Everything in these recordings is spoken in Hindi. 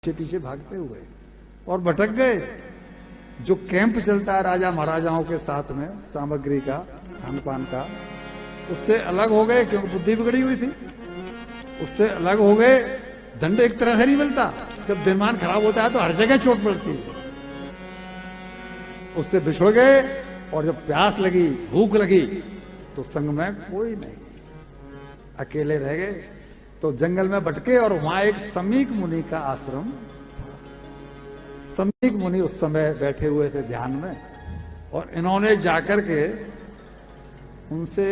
पीछे पीछे भागते हुए और भटक गए। जो कैंप चलता है राजा महाराजाओं के साथ में सामग्री का, खान पान का, उससे अलग हो गए क्योंकि बुद्धि बिगड़ी हुई थी। उससे अलग हो गए। दंड एक तरह से नहीं मिलता। जब दिमाग खराब होता है तो हर जगह चोट पड़ती है। उससे बिछुड़ गए और जब प्यास लगी, भूख लगी, तो संग में कोई नहीं, अकेले रह गए। तो जंगल में भटके और वहां एक समीक मुनि का आश्रम था। समीक मुनि उस समय बैठे हुए थे ध्यान में, और इन्होंने जाकर के उनसे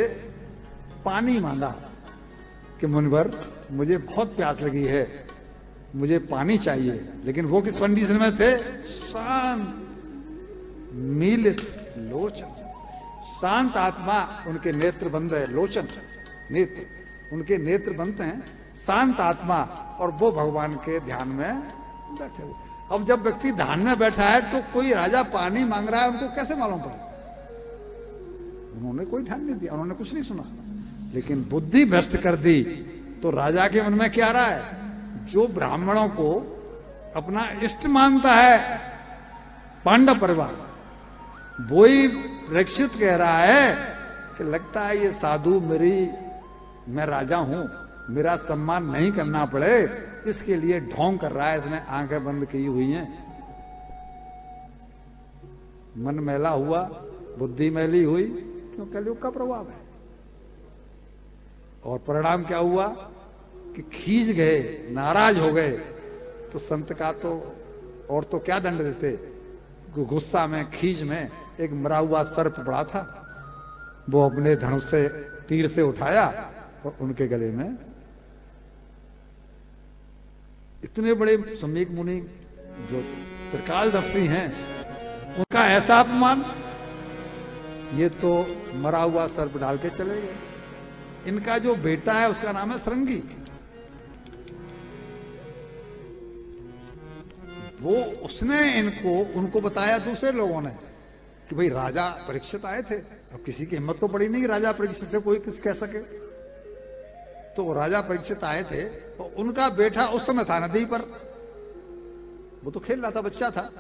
पानी मांगा कि मुनिवर, मुझे बहुत प्यास लगी है, मुझे पानी चाहिए। लेकिन वो किस कंडीशन में थे? शांत मीलित लोचन, शांत आत्मा, उनके नेत्र बंद है। लोचन नेत्र, उनके नेत्र बंद हैं, शांत आत्मा, और वो भगवान के ध्यान में बैठे हुए। अब जब व्यक्ति ध्यान में बैठा है तो कोई राजा पानी मांग रहा है, उनको कैसे मालूम पड़े? उन्होंने कोई ध्यान नहीं दिया, उन्होंने कुछ नहीं सुना, लेकिन बुद्धि भ्रष्ट कर दी। तो राजा के मन में क्या रहा है? जो ब्राह्मणों को अपना इष्ट मानता है, पांडव परिवार, वही परीक्षित कह रहा है कि लगता है ये साधु मैं राजा हूं, मेरा सम्मान नहीं करना पड़े, इसके लिए ढोंग कर रहा है। इसने आंखें बंद की हुई हैं, मन मैला हुआ, बुद्धि मैली हुई, क्यों? कलयुग का प्रभाव है। और परिणाम क्या हुआ कि खींच गए, नाराज हो गए। तो संत का तो और तो क्या दंड देते? गुस्सा में, खींच में एक मरा हुआ सर्प पड़ा था, वो अपने धनुष से, तीर से उठाया और उनके गले में। इतने बड़े समीक मुनि जो त्रिकालदर्शी हैं, उनका ऐसा अपमान। ये तो मरा हुआ सर्प डाल के चले गए। इनका जो बेटा है उसका नाम है श्रृंगी। वो उसने उनको बताया दूसरे लोगों ने कि भाई राजा परीक्षित आए थे। अब किसी की हिम्मत तो पड़ी नहीं राजा परीक्षित से कोई कुछ कह सके। तो राजा परीक्षित आए थे, तो उनका बेटा उस समय था नदी पर, वो तो खेल रहा था, बच्चा था,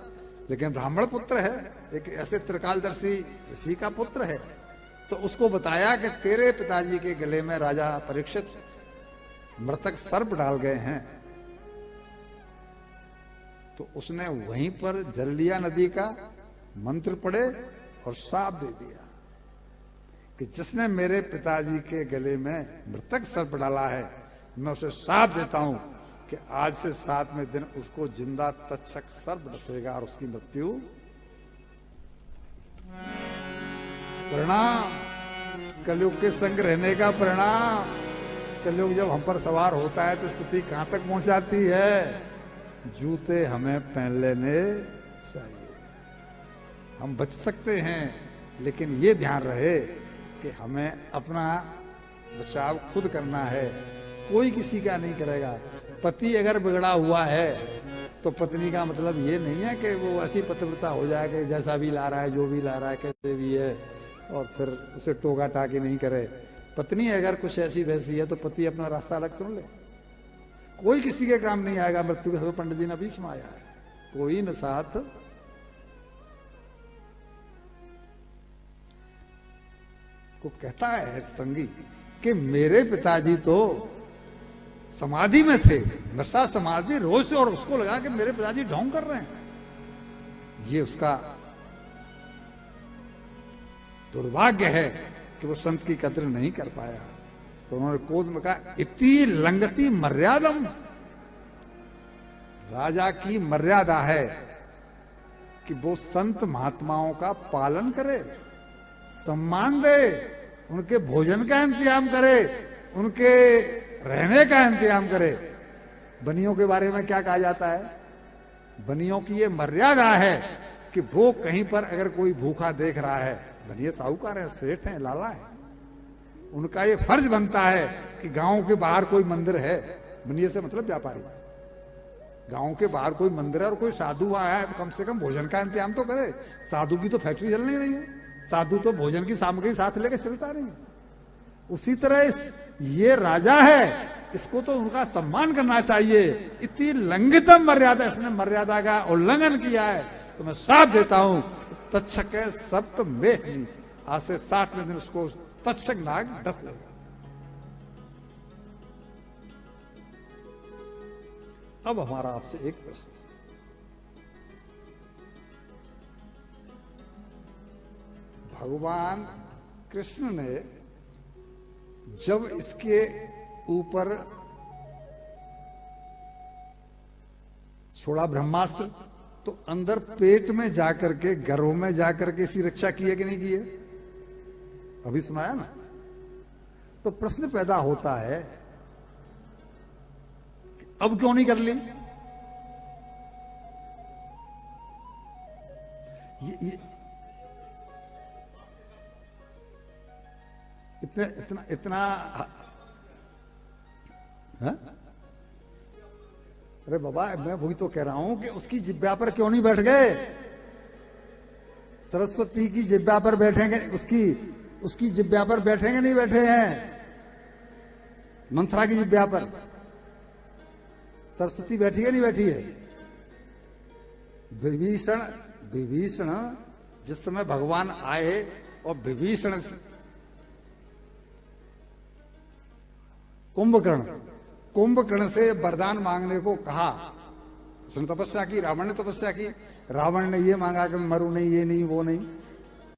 लेकिन ब्राह्मण पुत्र है, एक ऐसे त्रिकालदर्शी ऋषि का पुत्र है। तो उसको बताया कि तेरे पिताजी के गले में राजा परीक्षित मृतक सर्प डाल गए हैं। तो उसने वहीं पर जल लिया नदी का, मंत्र पढ़े और श्राप दे दिया कि जिसने मेरे पिताजी के गले में मृतक सर्प डाला है, मैं उसे श्राप देता हूं कि आज से 7वें दिन उसको जिंदा तक्षक सर्प डसेगा और उसकी मृत्यु। परिणाम कलयुग के संग रहने का परिणाम। कलयुग जब हम पर सवार होता है तो स्थिति कहां तक पहुंच जाती है? जूते हमें पहन लेने चाहिए। हम बच सकते हैं, लेकिन ये ध्यान रहे कि हमें अपना बचाव खुद करना है, कोई किसी का नहीं करेगा। पति अगर बिगड़ा हुआ है तो पत्नी का मतलब ये नहीं है कि वो ऐसी पतिव्रता हो जाए कि जैसा भी ला रहा है, जो भी ला रहा है, कैसे भी है, और फिर उसे टोका टाकी नहीं करे। पत्नी अगर कुछ ऐसी वैसी है तो पति अपना रास्ता अलग सुन ले। कोई किसी के काम नहीं आएगा। मृत्यु के समय पंडित जी ने बीच में आया है, कोई न साथ। को कहता है संगी कि मेरे पिताजी तो समाधि में थे, नशा समाधि रोज से, और उसको लगा कि मेरे पिताजी ढोंग कर रहे हैं। ये उसका दुर्भाग्य है कि वो संत की कद्र नहीं कर पाया। तो उन्होंने क्रोध में कहा, इति लंगति मर्यादम। राजा की मर्यादा है कि वो संत महात्माओं का पालन करे, सम्मान दे, उनके भोजन का इंतजाम करे, उनके रहने का इंतजाम करे। बनियों के बारे में क्या कहा जाता है? बनियों की ये मर्यादा है कि वो कहीं पर अगर कोई भूखा देख रहा है, बनिए साहूकार है, सेठ है, लाला है, उनका ये फर्ज बनता है कि गांव के बाहर कोई मंदिर है, बनिए से मतलब व्यापारी, गांव के बाहर कोई मंदिर है और कोई साधु आया है तो कम से कम भोजन का इंतजाम तो करे। साधु की तो फैक्ट्री चल नहीं रही है, साधु तो भोजन की सामग्री साथ लेके चलता नहीं है। उसी तरह ये राजा है इसको तो उनका सम्मान करना चाहिए। इतनी लंघितम मर्यादा, इसने मर्यादा का उल्लंघन किया है, तो मैं साथ देता हूं तक्षक सप्त में। आज से 7वें दिन उसको तक्षक नाग डस लेगा। अब हमारा आपसे एक प्रश्न, भगवान कृष्ण ने जब इसके ऊपर छोड़ा ब्रह्मास्त्र, तो अंदर पेट में जाकर के, गर्भ में जाकर के इसकी रक्षा की है कि नहीं की है? अभी सुनाया ना। तो प्रश्न पैदा होता है अब क्यों नहीं कर ली? ये इतना इतना इतना है? अरे बाबा, मैं वही तो कह रहा हूं कि उसकी जिब्या पर क्यों नहीं बैठ गए? सरस्वती की जिब्या पर बैठेंगे, उसकी जिब्या पर बैठेंगे, नहीं बैठे हैं? मंथरा की जिब्या पर सरस्वती बैठी है, नहीं बैठी है? विभीषण जिस समय भगवान आए और विभीषण कुंभकर्ण से वरदान मांगने को कहा, उसने तपस्या की, रावण ने तपस्या की। रावण ने ये मांगा कि मरू नहीं, ये नहीं, वो नहीं।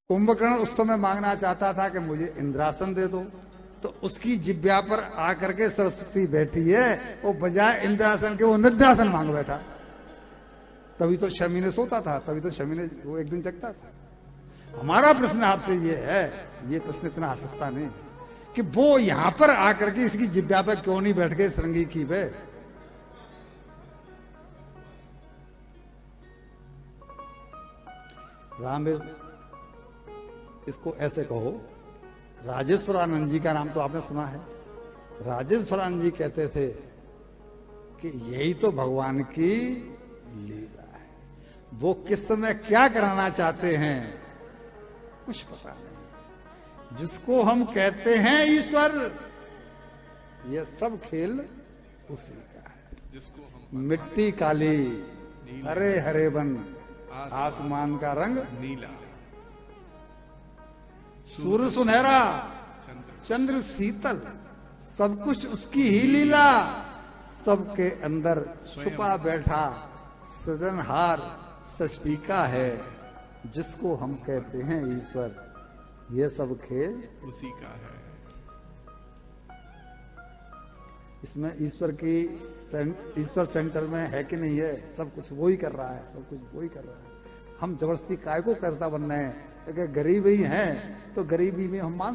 कुंभकर्ण उस समय मांगना चाहता था कि मुझे इंद्रासन दे दो, तो उसकी जिब्या पर आकर के सरस्वती बैठी है, वो बजाय इंद्रासन के वो निद्रासन मांग बैठा। तभी तो शमी ने सोता था, तभी तो शमी ने वो एक दिन जगता था। हमारा प्रश्न आपसे ये है, ये प्रश्न इतना सस्ता नहीं कि वो यहां पर आकर के इसकी जिब्या पर क्यों नहीं बैठ गए श्रृंगी की पे? राम, इसको ऐसे कहो, राजेश्वरानंद जी का नाम तो आपने सुना है। राजेश्वरानंद जी कहते थे कि यही तो भगवान की लीला है। वो किस समय क्या कराना चाहते हैं कुछ पता नहीं। जिसको हम कहते हैं ईश्वर, ये सब खेल उसी का है। मिट्टी काली, हरे हरे वन, आसमान का रंग नीला, सूर्य सुनहरा, चंद्र शीतल, सब कुछ उसकी ही लीला। सबके अंदर छुपा बैठा सृजनहार सृष्टिका है, जिसको हम कहते हैं ईश्वर। ये सब खेल उसी का है। इसमें ईश्वर सेंटर में है कि नहीं है? सब कुछ वो ही कर रहा है, सब कुछ वो ही कर रहा है। हम जबरदस्ती काय को करता बन रहे हैं? अगर गरीब ही हैं तो गरीबी में हम मान